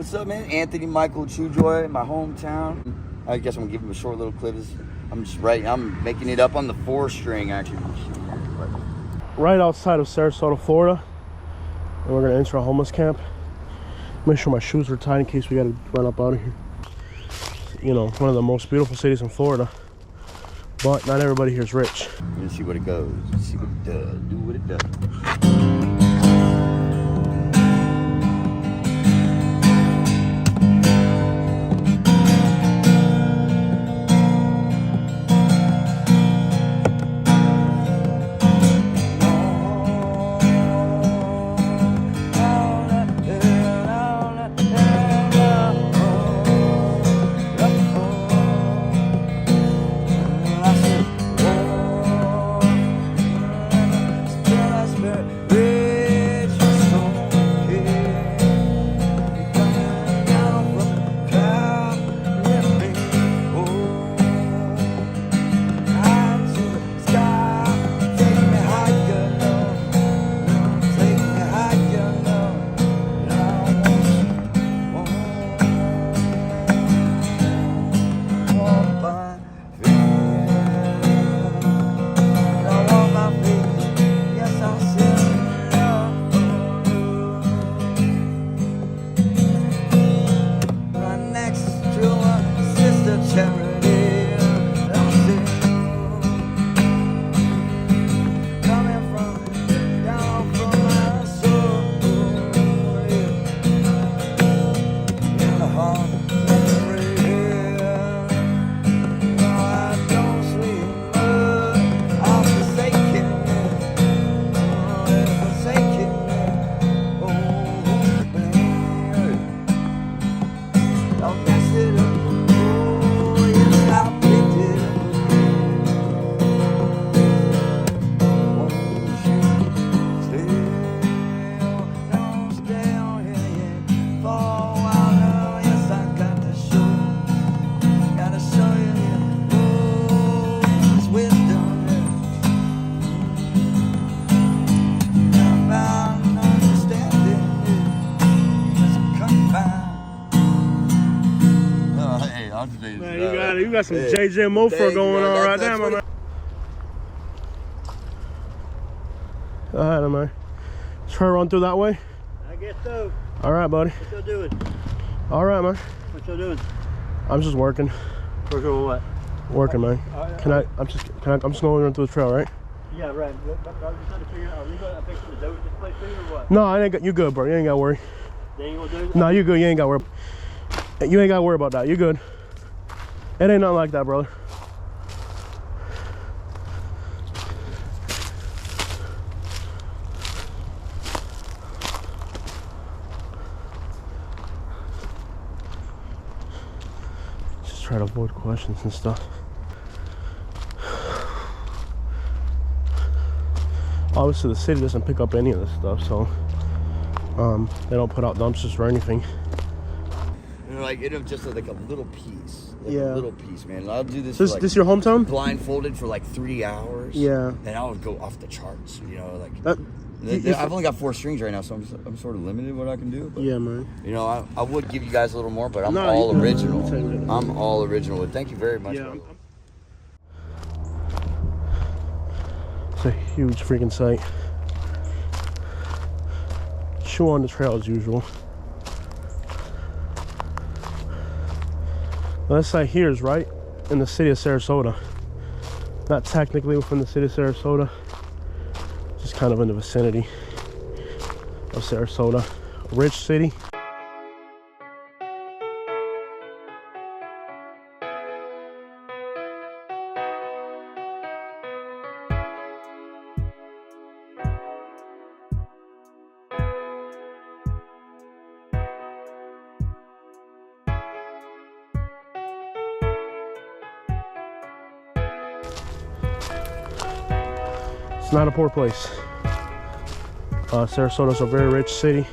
What's up, man? Anthony Michael Chujoy, my hometown. I guess I'm gonna give him a short little clip. I'm making it up on the 4-string actually. Right outside of Sarasota, Florida, and we're gonna enter a homeless camp. Make sure my shoes are tied in case we gotta run up out of here. You know, one of the most beautiful cities in Florida, but not everybody here is rich. We're gonna see what it goes. See what it does. Do what it does. Man, you got some JJ Mofo going on right now, my man. Go ahead, man. Try to run through that way? I guess so. All right, buddy. What y'all doing? All right, man. What y'all doing? I'm just working. Working on what? Working, man. I'm just going to run through the trail, right? Yeah, right. I was just trying to figure out, are we going to fix the dough this place too, or what? No, I ain't got, you good, bro. You ain't got to worry. They ain't gonna do it? No, you good. You ain't got to worry. You ain't got to worry about that. You good. It ain't nothing like that, brother. Just try to avoid questions and stuff. Obviously, the city doesn't pick up any of this stuff, so they don't put out dumpsters or anything. Like it'll just like a little piece, yeah, a little piece, man. I'll do this. This, like, this your hometown? Blindfolded for like 3 hours. Yeah, and I'll go off the charts. You know, like that, I've only got 4 strings right now, so I'm sort of limited what I can do. But, yeah, man. You know, I would give you guys a little more, but I'm all original. I'm all original. Thank you very much. Yeah, it's a huge freaking site. Shoe on the trail as usual. Well, this site here is right in the city of Sarasota. Not technically within the city of Sarasota, just kind of in the vicinity of Sarasota. A rich city. It's not a poor place. Sarasota's a very rich city.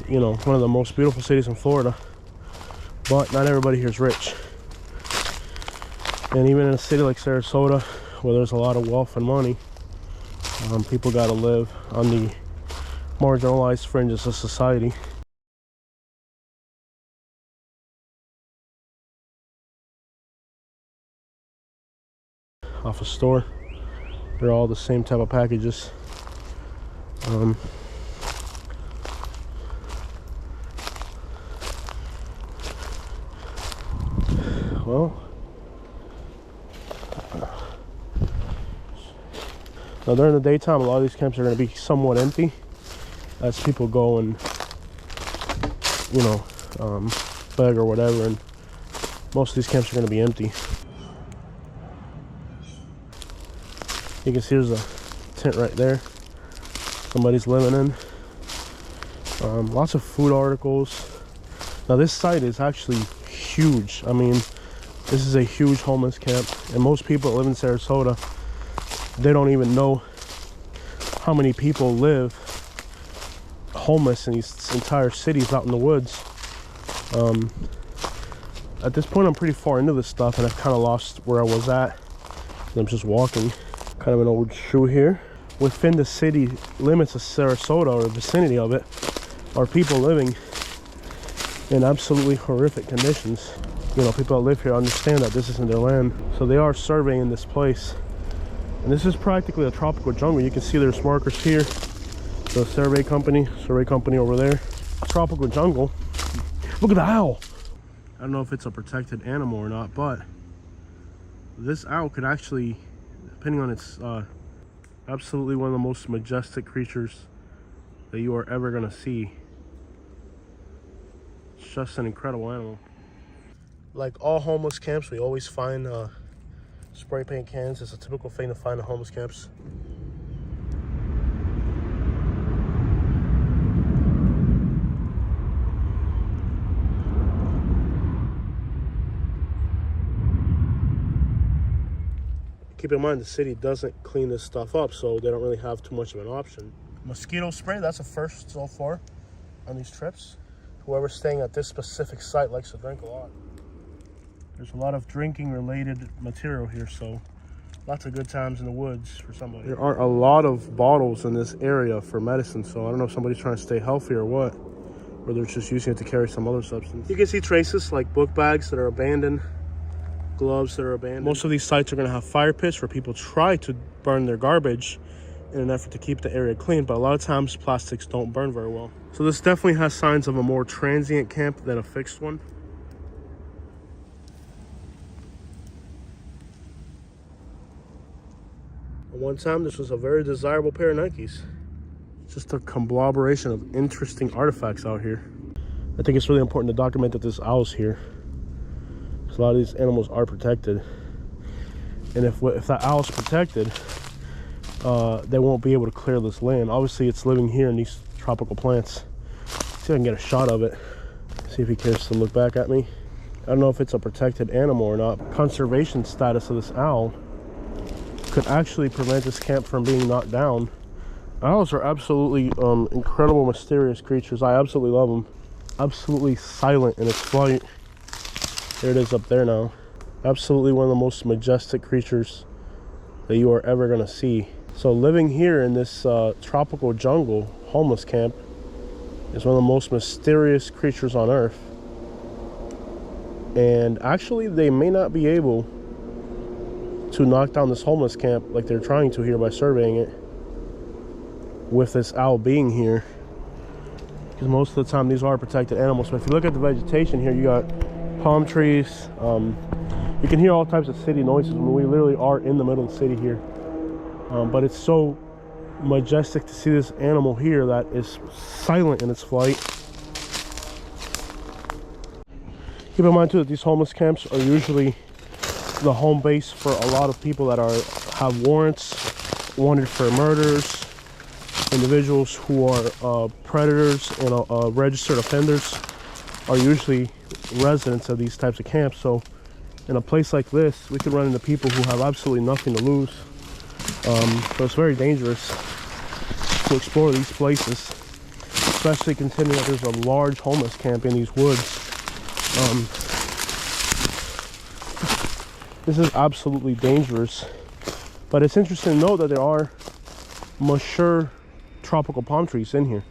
you know, one of the most beautiful cities in Florida, but not everybody here is rich. And even in a city like Sarasota, where there's a lot of wealth and money, people got to live on the marginalized fringes of society. Off a store, they're all the same type of packages. Well, now during the daytime, a lot of these camps are going to be somewhat empty as people go and, you know, beg or whatever, and most of these camps are going to be empty. You can see there's a tent right there somebody's living in. Lots of food articles. Now this site is actually huge. I mean, this is a huge homeless camp, and most people that live in Sarasota, they don't even know how many people live homeless in these entire cities out in the woods. At this point, I'm pretty far into this stuff, and I've kind of lost where I was at. I'm just walking. Kind of an old shoe here. Within the city limits of Sarasota, or the vicinity of it, are people living in absolutely horrific conditions. You know, people that live here understand that this isn't their land, so they are surveying this place. And this is practically a tropical jungle. You can see there's markers here, the survey company over there. Tropical jungle. Look at the owl. I don't know if it's a protected animal or not, but this owl could actually, depending on its absolutely one of the most majestic creatures that you are ever going to see. It's just an incredible animal. Like all homeless camps, we always find spray paint cans. It's a typical thing to find in homeless camps. Keep in mind, the city doesn't clean this stuff up, so they don't really have too much of an option. Mosquito spray, that's a first so far on these trips. Whoever's staying at this specific site likes to drink a lot. There's a lot of drinking related material here, so lots of good times in the woods for somebody. There aren't a lot of bottles in this area for medicine, so I don't know if somebody's trying to stay healthy or what, or they're just using it to carry some other substance. You can see traces like book bags that are abandoned, gloves that are abandoned. Most of these sites are going to have fire pits where people try to burn their garbage in an effort to keep the area clean, but a lot of times plastics don't burn very well. So this definitely has signs of a more transient camp than a fixed one. At one time, this was a very desirable pair of Nikes. Just a conglomeration of interesting artifacts out here. I think it's really important to document that this owl's here. A lot of these animals are protected, and if that owl's protected, they won't be able to clear this land. Obviously, it's living here in these tropical plants. Let's see if I can get a shot of it. See if he cares to look back at me. I don't know if it's a protected animal or not. Conservation status of this owl could actually prevent this camp from being knocked down. Owls are absolutely incredible, mysterious creatures. I absolutely love them. Absolutely silent in its flight. There it is up there now. Absolutely one of the most majestic creatures that you are ever going to see. So living here in this tropical jungle homeless camp is one of the most mysterious creatures on earth. And actually, they may not be able to knock down this homeless camp like they're trying to here by surveying it, with this owl being here, because most of the time these are protected animals. But if you look at the vegetation here, you got palm trees. You can hear all types of city noises when we literally are in the middle of the city here. But it's so majestic to see this animal here that is silent in its flight. Keep in mind too that these homeless camps are usually the home base for a lot of people that have warrants, wanted for murders, individuals who are predators and registered offenders are usually residents of these types of camps. So in a place like this, we could run into people who have absolutely nothing to lose. So it's very dangerous to explore these places. especially considering that there's a large homeless camp in these woods. This is absolutely dangerous. But it's interesting to note that there are mature tropical palm trees in here.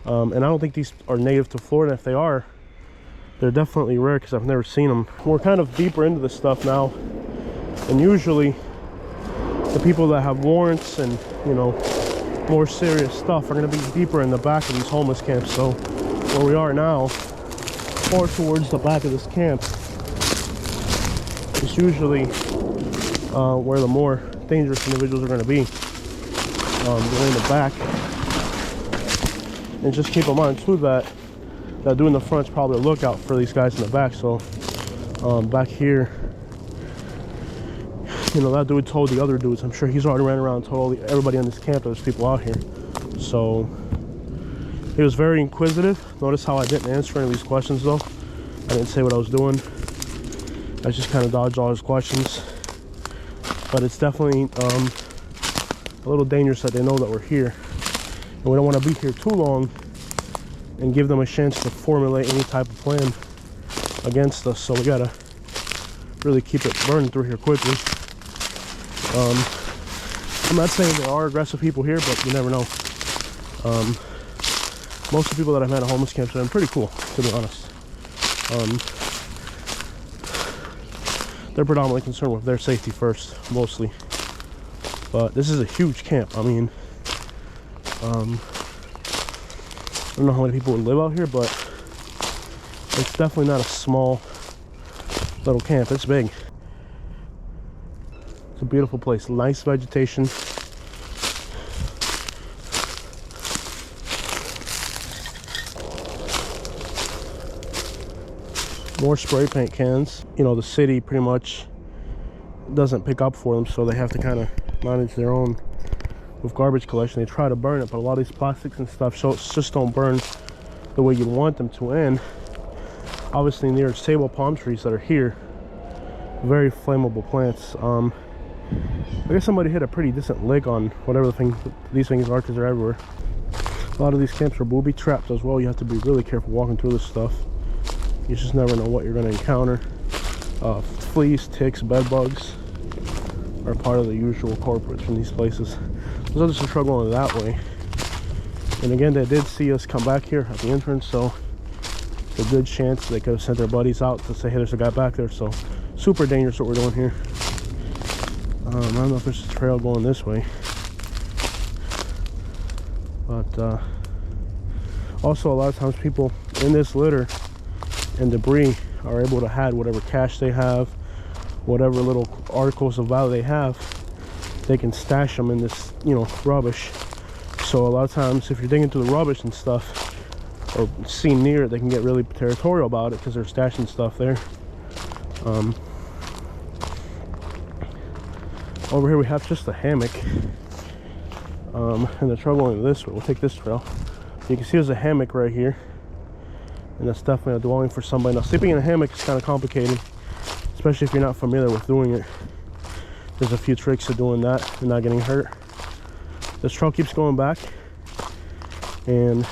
And I don't think these are native to Florida. If they are, they're definitely rare because I've never seen them. We're kind of deeper into this stuff now. And usually the people that have warrants and, you know, more serious stuff are going to be deeper in the back of these homeless camps. So where we are now, far towards the back of this camp, is usually where the more dangerous individuals are going to be. They're in the back. And just keep in mind too that dude in the front is probably a lookout for these guys in the back. So back here, you know, that dude told the other dudes. I'm sure he's already ran around and told everybody on this camp there's people out here. So he was very inquisitive. Notice how I didn't answer any of these questions though. I didn't say what I was doing. I just kind of dodged all his questions. But it's definitely a little dangerous that they know that we're here. And we don't want to be here too long and give them a chance to formulate any type of plan against us. So we gotta really keep it burning through here quickly. I'm not saying there are aggressive people here, but you never know. Most of the people that I've met at homeless camps have been pretty cool, to be honest. They're predominantly concerned with their safety first, mostly. But this is a huge camp. I mean, I don't know how many people would live out here, but it's definitely not a small little camp. It's big. It's a beautiful place. Nice vegetation. More spray paint cans. You know, the city pretty much doesn't pick up for them, so they have to kind of manage their own with garbage collection. They try to burn it, but a lot of these plastics and stuff just don't burn the way you want them to. And obviously near sable palm trees that are here, very flammable plants. I guess somebody hit a pretty decent lick on whatever these things are, because they're everywhere. A lot of these camps are booby trapped as well. You have to be really careful walking through this stuff. You just never know what you're going to encounter. Fleas, ticks, bed bugs are part of the usual culprits from these places. There's others some trouble going that way. And again, they did see us come back here at the entrance, so it's a good chance they could have sent their buddies out to say, hey, there's a guy back there. So super dangerous what we're doing here. I don't know if there's a trail going this way, but also a lot of times people in this litter and debris are able to hide whatever cash they have, whatever little articles of value they have. They can stash them in this, you know, rubbish. So a lot of times if you're digging through the rubbish and stuff, or seen near it, they can get really territorial about it because they're stashing stuff there. Over here we have just a hammock, and the trail going this way. We'll take this trail. You can see there's a hammock right here, and that's definitely a dwelling for somebody. Now, sleeping in a hammock is kind of complicated, especially if you're not familiar with doing it. There's a few tricks to doing that and not getting hurt. This trail keeps going back, and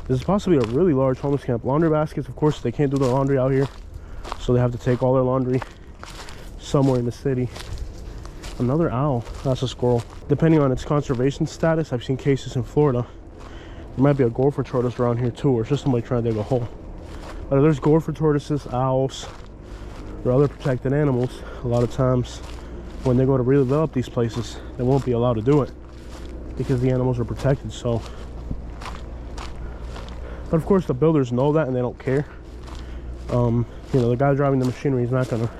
this is possibly a really large homeless camp. Laundry baskets, of course, they can't do their laundry out here, so they have to take all their laundry somewhere in the city. Another owl. That's a squirrel. Depending on its conservation status, I've seen cases in Florida. There might be a gopher tortoise around here too, or it's just somebody trying to dig a hole. But if there's gopher tortoises, owls, or other protected animals, a lot of times when they go to redevelop these places, they won't be allowed to do it because the animals are protected. So, but of course the builders know that and they don't care. You know, the guy driving the machinery is not going to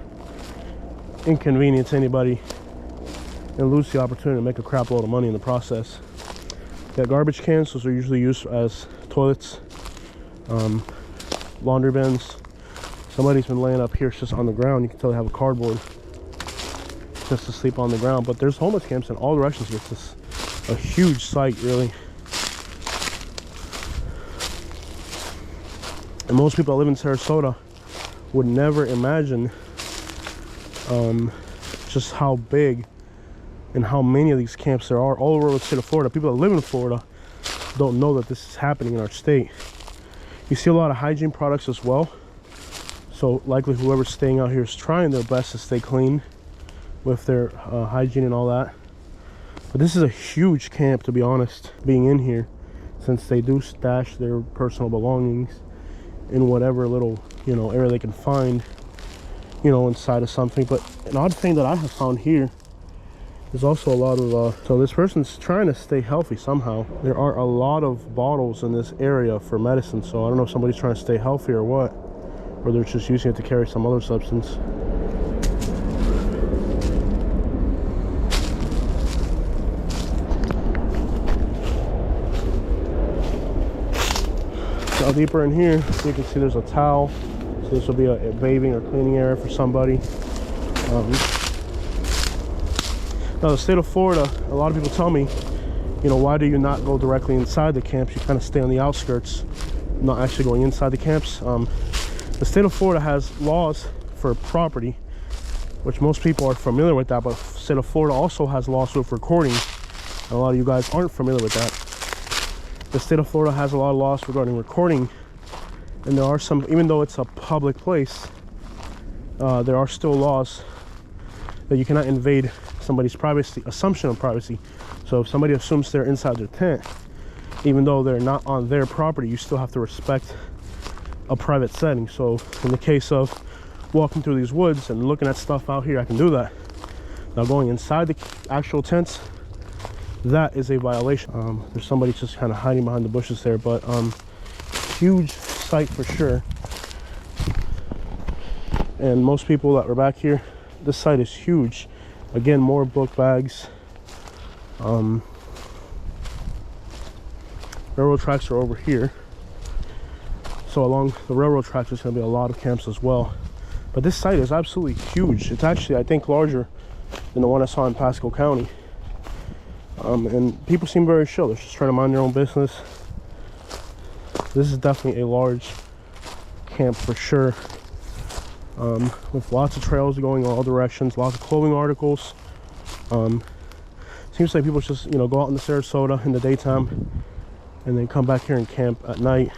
inconvenience anybody and lose the opportunity to make a crap load of money in the process. Got garbage cans. Those are usually used as toilets, laundry bins. Somebody's been laying up here. It's just on the ground. You can tell they have a cardboard just to sleep on the ground. But there's homeless camps in all directions here. It's just a huge site, really. And most people that live in Sarasota would never imagine just how big and how many of these camps there are all over the state of Florida. People that live in Florida don't know that this is happening in our state. You see a lot of hygiene products as well. So likely whoever's staying out here is trying their best to stay clean with their hygiene and all that. But this is a huge camp, to be honest, being in here, since they do stash their personal belongings in whatever little, you know, area they can find, you know, inside of something. But an odd thing that I have found here is also a lot of so this person's trying to stay healthy somehow. There are a lot of bottles in this area for medicine, so I don't know if somebody's trying to stay healthy or what, or they're just using it to carry some other substance. Now deeper in here, you can see there's a towel. So this will be a bathing or cleaning area for somebody. Now the state of Florida, a lot of people tell me, you know, why do you not go directly inside the camps? You kind of stay on the outskirts, not actually going inside the camps. The state of Florida has laws for property, which most people are familiar with that, but the state of Florida also has laws with recording. And a lot of you guys aren't familiar with that. The state of Florida has a lot of laws regarding recording, and there are some, even though it's a public place, there are still laws that you cannot invade somebody's privacy, assumption of privacy. So if somebody assumes they're inside their tent, even though they're not on their property, you still have to respect a private setting. So in the case of walking through these woods and looking at stuff out here, I can do that. Now going inside the actual tents, that is a violation. There's somebody just kind of hiding behind the bushes there, but huge site for sure. And most people that were back here, this site is huge. Again, more book bags. Railroad tracks are over here, so along the railroad tracks there's going to be a lot of camps as well. But this site is absolutely huge. It's actually, I think, larger than the one I saw in Pasco County. And people seem very chill. They're just trying to mind their own business. This is definitely a large camp for sure, with lots of trails going in all directions, lots of clothing articles. Seems like people just, you know, go out in the Sarasota in the daytime and then come back here and camp at night.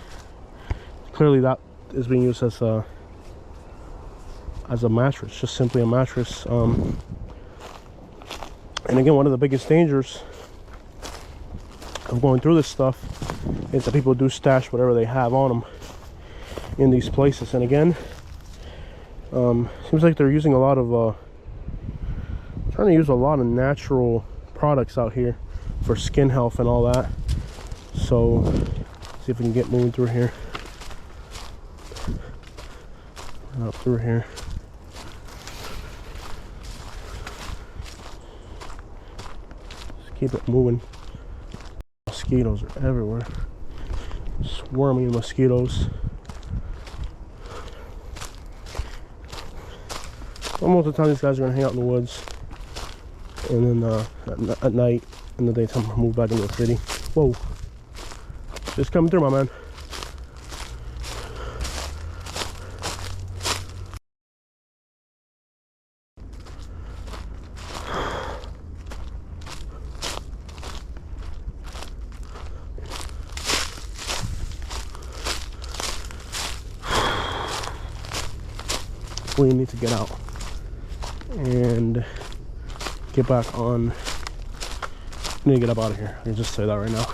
Clearly that is being used as a mattress, just simply a mattress. And again, one of the biggest dangers of going through this stuff is that people do stash whatever they have on them in these places. And again, seems like they're using a lot of trying to use a lot of natural products out here for skin health and all that. So see if we can get moving through here. Up through here. Just keep it moving. Mosquitoes are everywhere. Swarming mosquitoes. Well, most of the time these guys are gonna hang out in the woods, and then at night, in the daytime, move back into the city. Whoa, just coming through, my man. We need to get out and get back on. I need to get up out of here. I can just say that right now.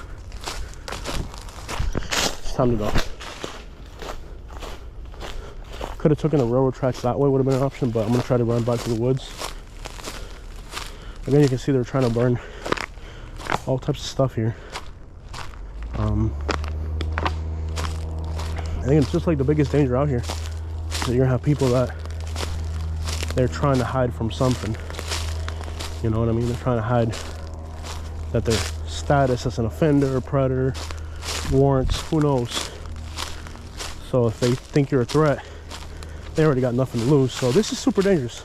It's time to go. Could have taken the railroad tracks that way, would have been an option, but I'm gonna try to run back to the woods. Again, you can see they're trying to burn all types of stuff here. I think it's just like the biggest danger out here. So you're gonna have people that they're trying to hide from something. You know what I mean? They're trying to hide that their status as an offender or predator, warrants, who knows. So if they think you're a threat, they already got nothing to lose. So this is super dangerous.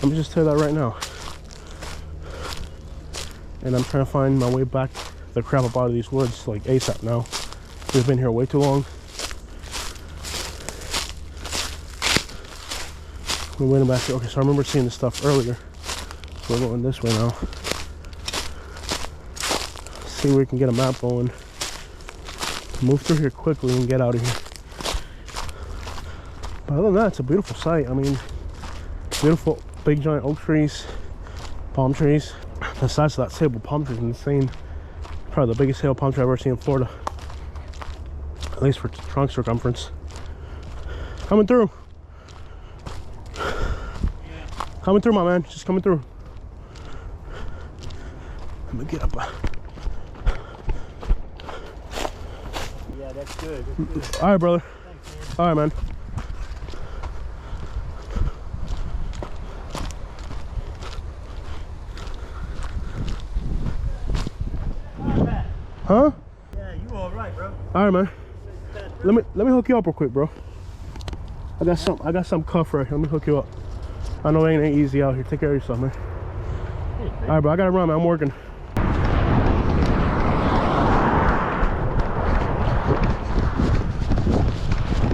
Let me just tell you that right now. And I'm trying to find my way back the crap up out of these woods like ASAP now. We've been here way too long. We're waiting back here. Okay, so I remember seeing this stuff earlier. So we're going this way now. See if we can get a map going. Move through here quickly and get out of here. But other than that, it's a beautiful sight. I mean, beautiful big giant oak trees, palm trees. The size of that sable palm tree is insane. Probably the biggest sable palm tree I've ever seen in Florida. At least for trunk circumference. Coming through. Coming through, my man. Just coming through. Let me get up. Yeah, that's good. That's good. All right, brother. Thanks, man. All right, man. Huh? Yeah, you all right, bro. All right, man. Let me hook you up real quick, bro. I got some cuff right here. Let me hook you up. I know it ain't easy out here. Take care of yourself, man. All right, bro. I gotta run, man. I'm working.